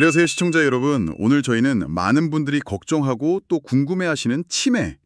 안녕하세요, 시청자 여러분. 오늘 저희는 많은 분들이 걱정하고 또 궁금해하시는 치매,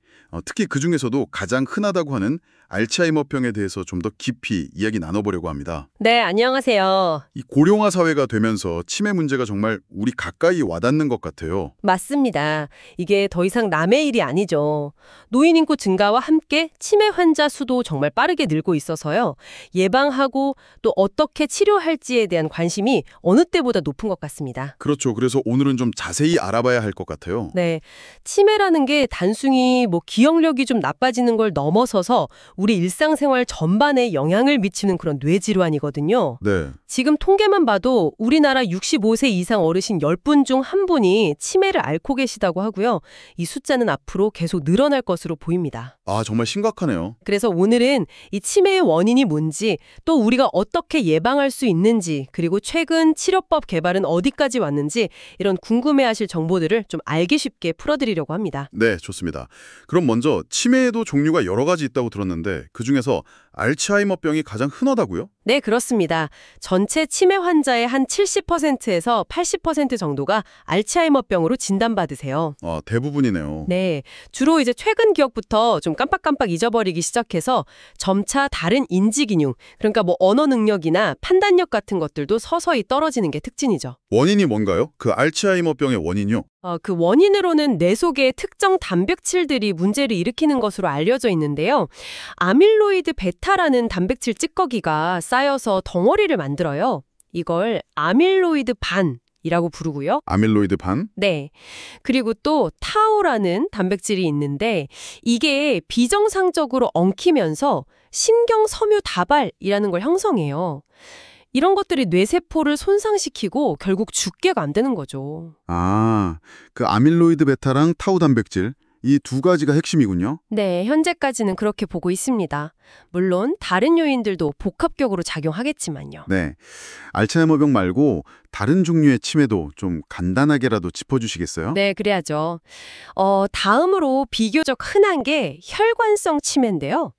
특히 그중에서도 가장 흔하다고 하는 알츠하이머병에 대해서 좀 더 깊이 이야기 나눠보려고 합니다. 네, 안녕하세요. 이 고령화 사회가 되면서 치매 문제가 정말 우리 가까이 와닿는 것 같아요. 맞습니다. 이게 더 이상 남의 일이 아니죠. 노인 인구 증가와 함께 치매 환자 수도 정말 빠르게 늘고 있어서요. 예방하고 또 어떻게 치료할지에 대한 관심이 어느 때보다 높은 것 같습니다. 그렇죠. 그래서 오늘은 좀 자세히 알아봐야 할 것 같아요. 네, 치매라는 게 단순히 기억력이 좀 나빠지는 걸 넘어서서 우리 일상생활 전반에 영향을 미치는 그런 뇌질환이거든요. 네. 지금 통계만 봐도 우리나라 65세 이상 어르신 10분 중 1분이 치매를 앓고 계시다고 하고요. 이 숫자는 앞으로 계속 늘어날 것으로 보입니다. 아, 정말 심각하네요. 그래서 오늘은 이 치매의 원인이 뭔지, 또 우리가 어떻게 예방할 수 있는지, 그리고 최근 치료법 개발은 어디까지 왔는지 이런 궁금해하실 정보들을 좀 알기 쉽게 풀어드리려고 합니다. 네, 좋습니다. 그럼 먼저 치매에도 종류가 여러 가지 있다고 들었는데 그중에서 알츠하이머병이 가장 흔하다고요? 네, 그렇습니다. 전체 치매 환자의 한 70%에서 80% 정도가 알츠하이머병으로 진단받으세요. 아, 대부분이네요. 네, 주로 이제 최근 기억부터 좀 깜빡깜빡 잊어버리기 시작해서 점차 다른 인지 기능, 그러니까 언어 능력이나 판단력 같은 것들도 서서히 떨어지는 게 특징이죠. 원인이 뭔가요? 그 알츠하이머병의 원인이요? 그 원인으로는 뇌 속의 특정 단백질들이 문제를 일으키는 것으로 알려져 있는데요. 아밀로이드 베타라는 단백질 찌꺼기가 쌓여서 덩어리를 만들어요. 이걸 아밀로이드 반이라고 부르고요. 아밀로이드 반? 네. 그리고 또 타우라는 단백질이 있는데 이게 비정상적으로 엉키면서 신경 섬유 다발이라는 걸 형성해요. 이런 것들이 뇌세포를 손상시키고 결국 죽게 만드는 거죠. 아, 그 아밀로이드 베타랑 타우 단백질, 이 두 가지가 핵심이군요. 네, 현재까지는 그렇게 보고 있습니다. 물론 다른 요인들도 복합적으로 작용하겠지만요. 네. 알츠하이머병 말고 다른 종류의 치매도 좀 간단하게라도 짚어주시겠어요? 네, 그래야죠. 다음으로 비교적 흔한 게 혈관성 치매인데요.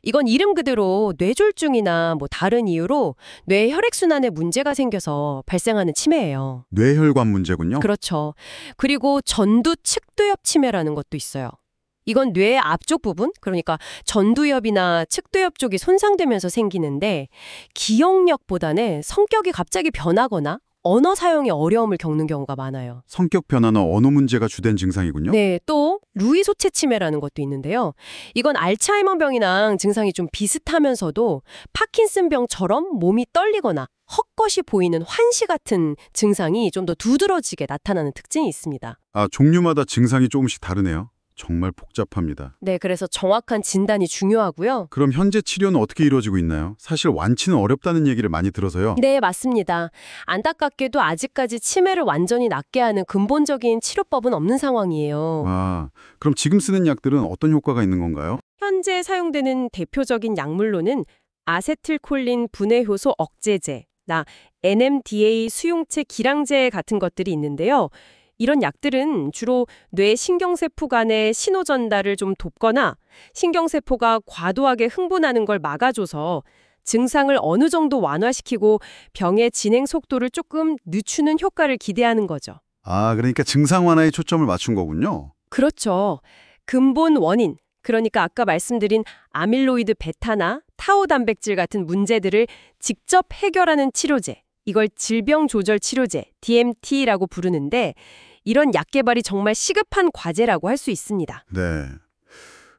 이건 이름 그대로 뇌졸중이나 다른 이유로 뇌 혈액순환에 문제가 생겨서 발생하는 치매예요. 뇌혈관 문제군요. 그렇죠. 그리고 전두 측두엽 치매라는 것도 있어요. 이건 뇌의 앞쪽 부분, 그러니까 전두엽이나 측두엽 쪽이 손상되면서 생기는데 기억력보다는 성격이 갑자기 변하거나 언어 사용에 어려움을 겪는 경우가 많아요. 성격 변화나 언어 문제가 주된 증상이군요. 네, 또 루이 소체 치매라는 것도 있는데요. 이건 알츠하이머병이랑 증상이 좀 비슷하면서도 파킨슨병처럼 몸이 떨리거나 헛것이 보이는 환시 같은 증상이 좀 더 두드러지게 나타나는 특징이 있습니다. 아, 종류마다 증상이 조금씩 다르네요. 정말 복잡합니다. 네, 그래서 정확한 진단이 중요하고요. 그럼 현재 치료는 어떻게 이루어지고 있나요? 사실 완치는 어렵다는 얘기를 많이 들어서요. 네, 맞습니다. 안타깝게도 아직까지 치매를 완전히 낫게 하는 근본적인 치료법은 없는 상황이에요. 아, 그럼 지금 쓰는 약들은 어떤 효과가 있는 건가요? 현재 사용되는 대표적인 약물로는 아세틸콜린 분해효소 억제제나 NMDA 수용체 기량제 같은 것들이 있는데요. 이런 약들은 주로 뇌 신경세포 간의 신호 전달을 좀 돕거나 신경세포가 과도하게 흥분하는 걸 막아줘서 증상을 어느 정도 완화시키고 병의 진행 속도를 조금 늦추는 효과를 기대하는 거죠. 아, 그러니까 증상 완화에 초점을 맞춘 거군요. 그렇죠. 근본 원인, 그러니까 아까 말씀드린 아밀로이드 베타나 타우 단백질 같은 문제들을 직접 해결하는 치료제, 이걸 질병조절치료제, DMT라고 부르는데 이런 약 개발이 정말 시급한 과제라고 할 수 있습니다. 네.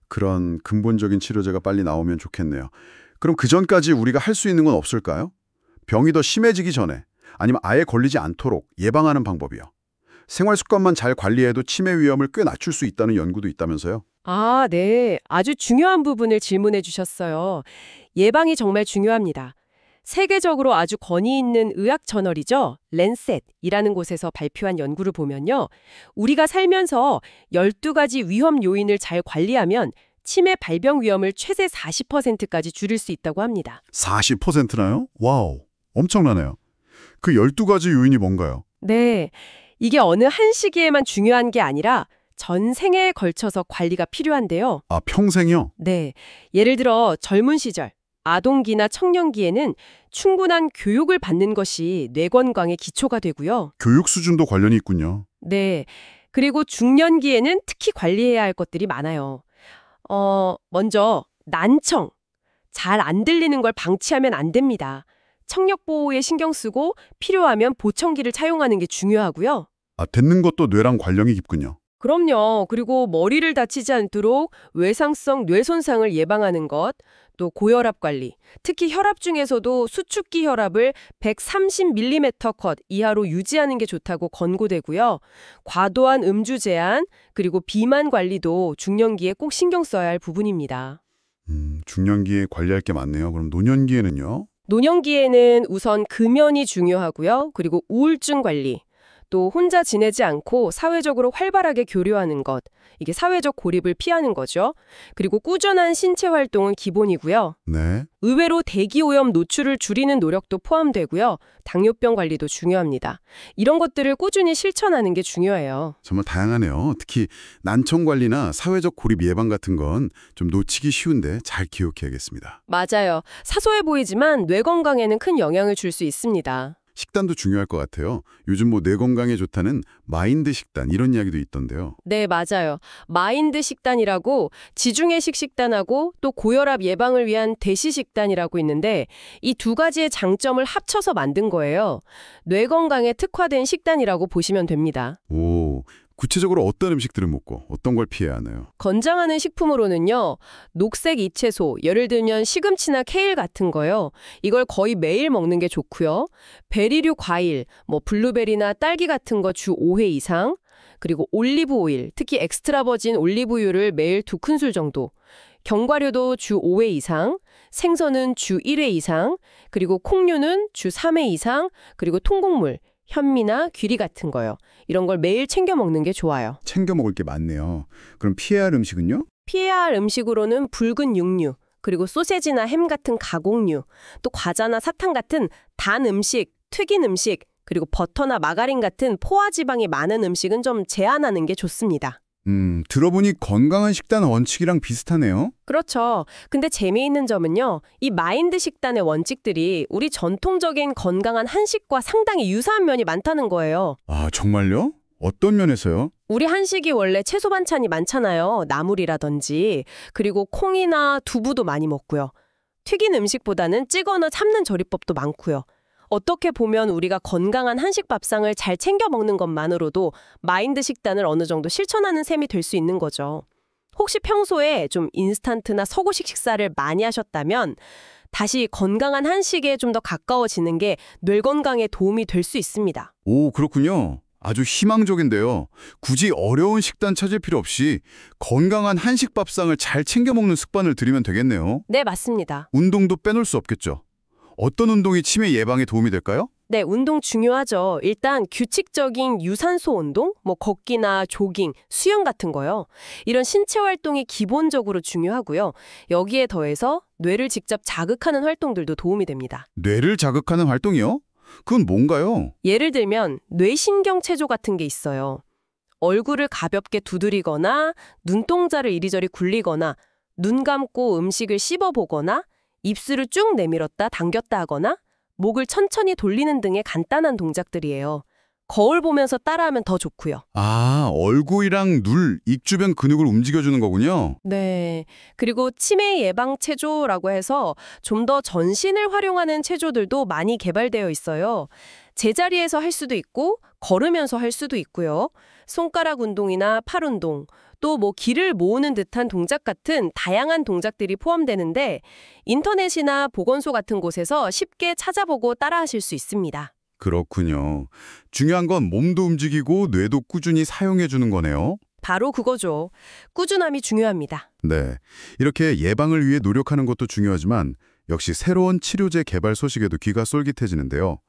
그런 근본적인 치료제가 빨리 나오면 좋겠네요. 그럼 그 전까지 우리가 할 수 있는 건 없을까요? 병이 더 심해지기 전에, 아니면 아예 걸리지 않도록 예방하는 방법이요. 생활 습관만 잘 관리해도 치매 위험을 꽤 낮출 수 있다는 연구도 있다면서요? 아, 네. 아주 중요한 부분을 질문해 주셨어요. 예방이 정말 중요합니다. 세계적으로 아주 권위 있는 의학 저널이죠. 랜셋이라는 곳에서 발표한 연구를 보면요. 우리가 살면서 12가지 위험 요인을 잘 관리하면 치매 발병 위험을 최대 40%까지 줄일 수 있다고 합니다. 40%나요? 와우, 엄청나네요. 그 12가지 요인이 뭔가요? 네. 이게 어느 한 시기에만 중요한 게 아니라 전 생애에 걸쳐서 관리가 필요한데요. 아, 평생이요? 네. 예를 들어 젊은 시절 아동기나 청년기에는 충분한 교육을 받는 것이 뇌 건강의 기초가 되고요. 교육 수준도 관련이 있군요. 네. 그리고 중년기에는 특히 관리해야 할 것들이 많아요. 먼저 난청. 잘 안 들리는 걸 방치하면 안 됩니다. 청력 보호에 신경 쓰고 필요하면 보청기를 차용하는 게 중요하고요. 아, 듣는 것도 뇌랑 관련이 깊군요. 그럼요. 그리고 머리를 다치지 않도록 외상성 뇌 손상을 예방하는 것, 또 고혈압 관리, 특히 혈압 중에서도 수축기 혈압을 130mm 컷 이하로 유지하는 게 좋다고 권고되고요. 과도한 음주 제한, 그리고 비만 관리도 중년기에 꼭 신경 써야 할 부분입니다. 중년기에 관리할 게 많네요. 그럼 노년기에는요? 노년기에는 우선 금연이 중요하고요. 그리고 우울증 관리, 또 혼자 지내지 않고 사회적으로 활발하게 교류하는 것, 이게 사회적 고립을 피하는 거죠. 그리고 꾸준한 신체 활동은 기본이고요. 네. 의외로 대기오염 노출을 줄이는 노력도 포함되고요. 당뇨병 관리도 중요합니다. 이런 것들을 꾸준히 실천하는 게 중요해요. 정말 다양하네요. 특히 난청 관리나 사회적 고립 예방 같은 건 좀 놓치기 쉬운데 잘 기억해야겠습니다. 맞아요. 사소해 보이지만 뇌 건강에는 큰 영향을 줄 수 있습니다. 식단도 중요할 것 같아요. 요즘 뭐 뇌 건강에 좋다는 마인드 식단 이런 이야기도 있던데요. 네, 맞아요. 마인드 식단이라고 지중해식 식단하고 또 고혈압 예방을 위한 대시 식단이라고 있는데 이 두 가지의 장점을 합쳐서 만든 거예요. 뇌 건강에 특화된 식단이라고 보시면 됩니다. 오, 구체적으로 어떤 음식들을 먹고 어떤 걸 피해야 하나요? 권장하는 식품으로는요. 녹색 잎채소, 예를 들면 시금치나 케일 같은 거요. 이걸 거의 매일 먹는 게 좋고요. 베리류 과일, 뭐 블루베리나 딸기 같은 거 주 5회 이상. 그리고 올리브 오일, 특히 엑스트라 버진 올리브유를 매일 2큰술 정도. 견과류도 주 5회 이상, 생선은 주 1회 이상, 그리고 콩류는 주 3회 이상, 그리고 통곡물, 현미나 귀리 같은 거요. 이런 걸 매일 챙겨 먹는 게 좋아요. 챙겨 먹을 게 많네요. 그럼 피해야 할 음식은요? 피해야 할 음식으로는 붉은 육류, 그리고 소세지나 햄 같은 가공류, 또 과자나 사탕 같은 단 음식, 튀긴 음식, 그리고 버터나 마가린 같은 포화지방이 많은 음식은 좀 제한하는 게 좋습니다. 들어보니 건강한 식단 원칙이랑 비슷하네요. 그렇죠. 근데 재미있는 점은요. 이 마인드 식단의 원칙들이 우리 전통적인 건강한 한식과 상당히 유사한 면이 많다는 거예요. 아, 정말요? 어떤 면에서요? 우리 한식이 원래 채소 반찬이 많잖아요. 나물이라든지. 그리고 콩이나 두부도 많이 먹고요. 튀긴 음식보다는 찌거나 삶는 조리법도 많고요. 어떻게 보면 우리가 건강한 한식 밥상을 잘 챙겨 먹는 것만으로도 마인드 식단을 어느 정도 실천하는 셈이 될 수 있는 거죠. 혹시 평소에 좀 인스턴트나 서구식 식사를 많이 하셨다면 다시 건강한 한식에 좀 더 가까워지는 게 뇌 건강에 도움이 될 수 있습니다. 오, 그렇군요. 아주 희망적인데요. 굳이 어려운 식단 찾을 필요 없이 건강한 한식 밥상을 잘 챙겨 먹는 습관을 들이면 되겠네요. 네, 맞습니다. 운동도 빼놓을 수 없겠죠. 어떤 운동이 치매 예방에 도움이 될까요? 네, 운동 중요하죠. 일단 규칙적인 유산소 운동, 뭐 걷기나 조깅, 수영 같은 거요. 이런 신체 활동이 기본적으로 중요하고요. 여기에 더해서 뇌를 직접 자극하는 활동들도 도움이 됩니다. 뇌를 자극하는 활동이요? 그건 뭔가요? 예를 들면 뇌신경 체조 같은 게 있어요. 얼굴을 가볍게 두드리거나 눈동자를 이리저리 굴리거나 눈 감고 음식을 씹어보거나 입술을 쭉 내밀었다 당겼다 하거나 목을 천천히 돌리는 등의 간단한 동작들이에요. 거울 보면서 따라하면 더 좋고요. 아, 얼굴이랑 눈, 입 주변 근육을 움직여주는 거군요. 네. 그리고 치매 예방 체조라고 해서 좀 더 전신을 활용하는 체조들도 많이 개발되어 있어요. 제자리에서 할 수도 있고 걸으면서 할 수도 있고요. 손가락 운동이나 팔 운동, 또 뭐 기를 모으는 듯한 동작 같은 다양한 동작들이 포함되는데 인터넷이나 보건소 같은 곳에서 쉽게 찾아보고 따라하실 수 있습니다. 그렇군요. 중요한 건 몸도 움직이고 뇌도 꾸준히 사용해주는 거네요. 바로 그거죠. 꾸준함이 중요합니다. 네. 이렇게 예방을 위해 노력하는 것도 중요하지만 역시 새로운 치료제 개발 소식에도 귀가 쏠깃해지는데요.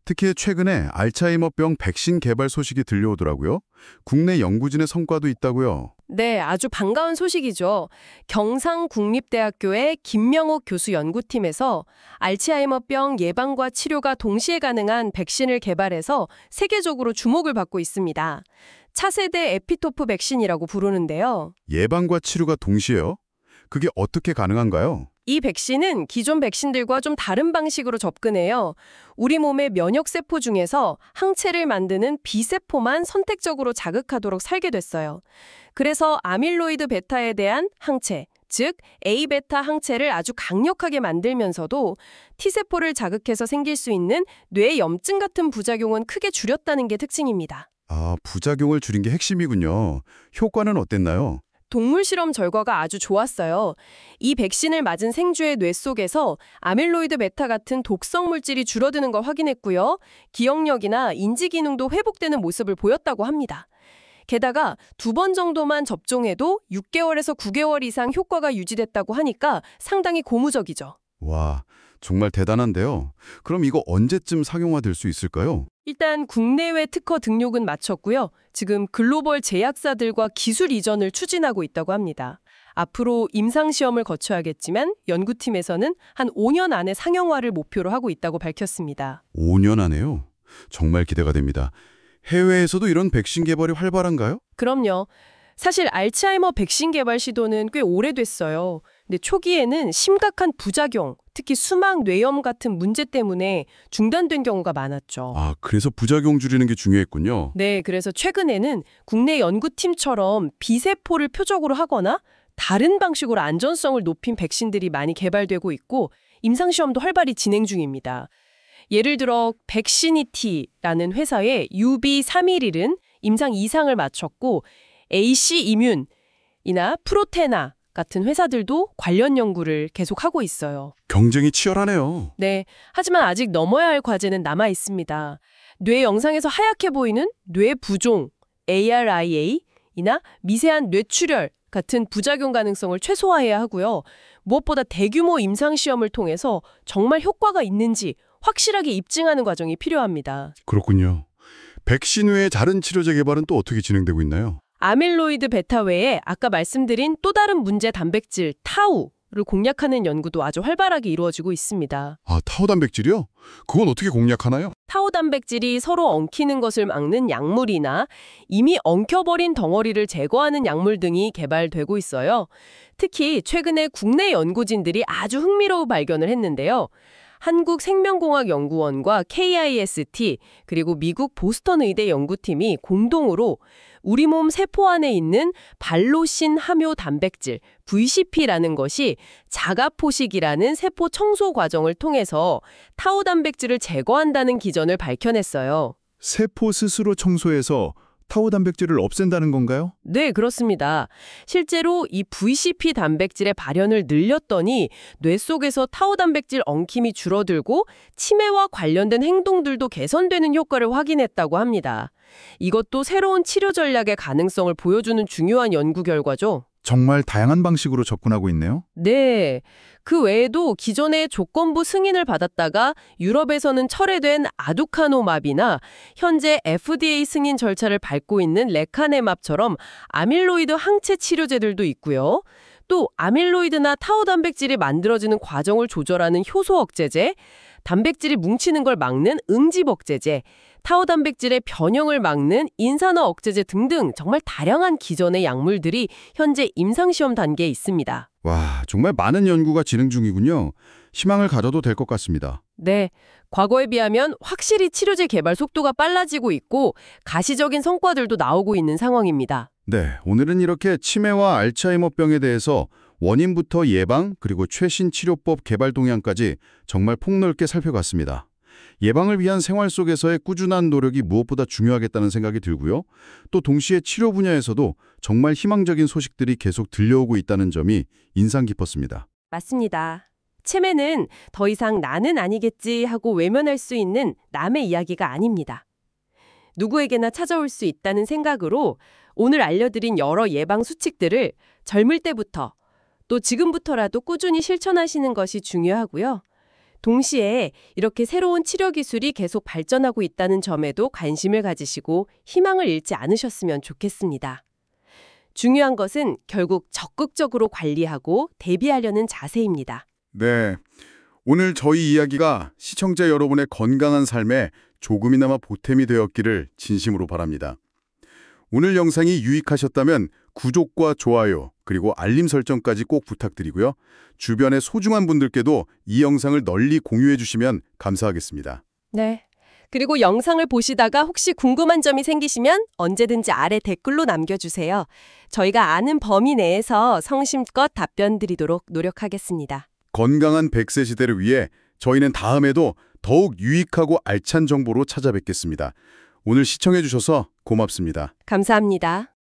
특히 최근에 알츠하이머병 백신 개발 소식이 들려오더라고요. 국내 연구진의 성과도 있다고요. 네, 아주 반가운 소식이죠. 경상국립대학교의 김명옥 교수 연구팀에서 알츠하이머병 예방과 치료가 동시에 가능한 백신을 개발해서 세계적으로 주목을 받고 있습니다. 차세대 에피토프 백신이라고 부르는데요. 예방과 치료가 동시에요? 그게 어떻게 가능한가요? 이 백신은 기존 백신들과 좀 다른 방식으로 접근해요. 우리 몸의 면역세포 중에서 항체를 만드는 B세포만 선택적으로 자극하도록 설계됐어요. 그래서 아밀로이드 베타에 대한 항체, 즉 A베타 항체를 아주 강력하게 만들면서도 T세포를 자극해서 생길 수 있는 뇌 염증 같은 부작용은 크게 줄였다는 게 특징입니다. 아, 부작용을 줄인 게 핵심이군요. 효과는 어땠나요? 동물 실험 결과가 아주 좋았어요. 이 백신을 맞은 생쥐의 뇌 속에서 아밀로이드 베타 같은 독성 물질이 줄어드는 걸 확인했고요. 기억력이나 인지 기능도 회복되는 모습을 보였다고 합니다. 게다가 2번 정도만 접종해도 6개월에서 9개월 이상 효과가 유지됐다고 하니까 상당히 고무적이죠. 와, 정말 대단한데요. 그럼 이거 언제쯤 상용화될 수 있을까요? 일단 국내외 특허 등록은 마쳤고요. 지금 글로벌 제약사들과 기술 이전을 추진하고 있다고 합니다. 앞으로 임상시험을 거쳐야겠지만 연구팀에서는 한 5년 안에 상용화를 목표로 하고 있다고 밝혔습니다. 5년 안에요? 정말 기대가 됩니다. 해외에서도 이런 백신 개발이 활발한가요? 그럼요. 사실 알츠하이머 백신 개발 시도는 꽤 오래됐어요. 근데 초기에는 심각한 부작용, 특히 수막 뇌염 같은 문제 때문에 중단된 경우가 많았죠. 아, 그래서 부작용 줄이는 게 중요했군요. 네, 그래서 최근에는 국내 연구팀처럼 B세포를 표적으로 하거나 다른 방식으로 안전성을 높인 백신들이 많이 개발되고 있고 임상시험도 활발히 진행 중입니다. 예를 들어 백시니티라는 회사의 UB311은 임상 2상을 마쳤고 AC 이뮨이나 프로테나 같은 회사들도 관련 연구를 계속하고 있어요. 경쟁이 치열하네요. 네, 하지만 아직 넘어야 할 과제는 남아 있습니다. 뇌 영상에서 하얗게 보이는 뇌 부종, ARIA이나 미세한 뇌출혈 같은 부작용 가능성을 최소화해야 하고요. 무엇보다 대규모 임상시험을 통해서 정말 효과가 있는지 확실하게 입증하는 과정이 필요합니다. 그렇군요. 백신 외에 다른 치료제 개발은 또 어떻게 진행되고 있나요? 아밀로이드 베타 외에 아까 말씀드린 또 다른 문제 단백질 타우를 공략하는 연구도 아주 활발하게 이루어지고 있습니다. 아, 타우 단백질이요? 그건 어떻게 공략하나요? 타우 단백질이 서로 엉키는 것을 막는 약물이나 이미 엉켜버린 덩어리를 제거하는 약물 등이 개발되고 있어요. 특히 최근에 국내 연구진들이 아주 흥미로운 발견을 했는데요. 한국생명공학연구원과 KIST 그리고 미국 보스턴 의대 연구팀이 공동으로 우리 몸 세포 안에 있는 발로신 함유 단백질 VCP라는 것이 자가포식이라는 세포 청소 과정을 통해서 타우 단백질을 제거한다는 기전을 밝혀냈어요. 세포 스스로 청소해서 타우 단백질을 없앤다는 건가요? 네, 그렇습니다. 실제로 이 VCP 단백질의 발현을 늘렸더니 뇌 속에서 타우 단백질 엉킴이 줄어들고 치매와 관련된 행동들도 개선되는 효과를 확인했다고 합니다. 이것도 새로운 치료 전략의 가능성을 보여주는 중요한 연구 결과죠. 정말 다양한 방식으로 접근하고 있네요. 네. 그 외에도 기존에 조건부 승인을 받았다가 유럽에서는 철회된 아두카노맙이나 현재 FDA 승인 절차를 밟고 있는 레카네맙처럼 아밀로이드 항체 치료제들도 있고요. 또 아밀로이드나 타우 단백질이 만들어지는 과정을 조절하는 효소 억제제, 단백질이 뭉치는 걸 막는 응집 억제제, 타우 단백질의 변형을 막는 인산화 억제제 등등 정말 다양한 기존의 약물들이 현재 임상시험 단계에 있습니다. 와, 정말 많은 연구가 진행 중이군요. 희망을 가져도 될 것 같습니다. 네, 과거에 비하면 확실히 치료제 개발 속도가 빨라지고 있고 가시적인 성과들도 나오고 있는 상황입니다. 네, 오늘은 이렇게 치매와 알츠하이머병에 대해서 원인부터 예방 그리고 최신 치료법 개발 동향까지 정말 폭넓게 살펴봤습니다. 예방을 위한 생활 속에서의 꾸준한 노력이 무엇보다 중요하겠다는 생각이 들고요. 또 동시에 치료 분야에서도 정말 희망적인 소식들이 계속 들려오고 있다는 점이 인상 깊었습니다. 맞습니다. 치매는 더 이상 나는 아니겠지 하고 외면할 수 있는 남의 이야기가 아닙니다. 누구에게나 찾아올 수 있다는 생각으로 오늘 알려드린 여러 예방 수칙들을 젊을 때부터 또 지금부터라도 꾸준히 실천하시는 것이 중요하고요. 동시에 이렇게 새로운 치료 기술이 계속 발전하고 있다는 점에도 관심을 가지시고 희망을 잃지 않으셨으면 좋겠습니다. 중요한 것은 결국 적극적으로 관리하고 대비하려는 자세입니다. 네, 오늘 저희 이야기가 시청자 여러분의 건강한 삶에 조금이나마 보탬이 되었기를 진심으로 바랍니다. 오늘 영상이 유익하셨다면 구독과 좋아요, 그리고 알림 설정까지 꼭 부탁드리고요. 주변의 소중한 분들께도 이 영상을 널리 공유해 주시면 감사하겠습니다. 네. 그리고 영상을 보시다가 혹시 궁금한 점이 생기시면 언제든지 아래 댓글로 남겨주세요. 저희가 아는 범위 내에서 성심껏 답변 드리도록 노력하겠습니다. 건강한 100세 시대를 위해 저희는 다음에도 더욱 유익하고 알찬 정보로 찾아뵙겠습니다. 오늘 시청해 주셔서 고맙습니다. 감사합니다.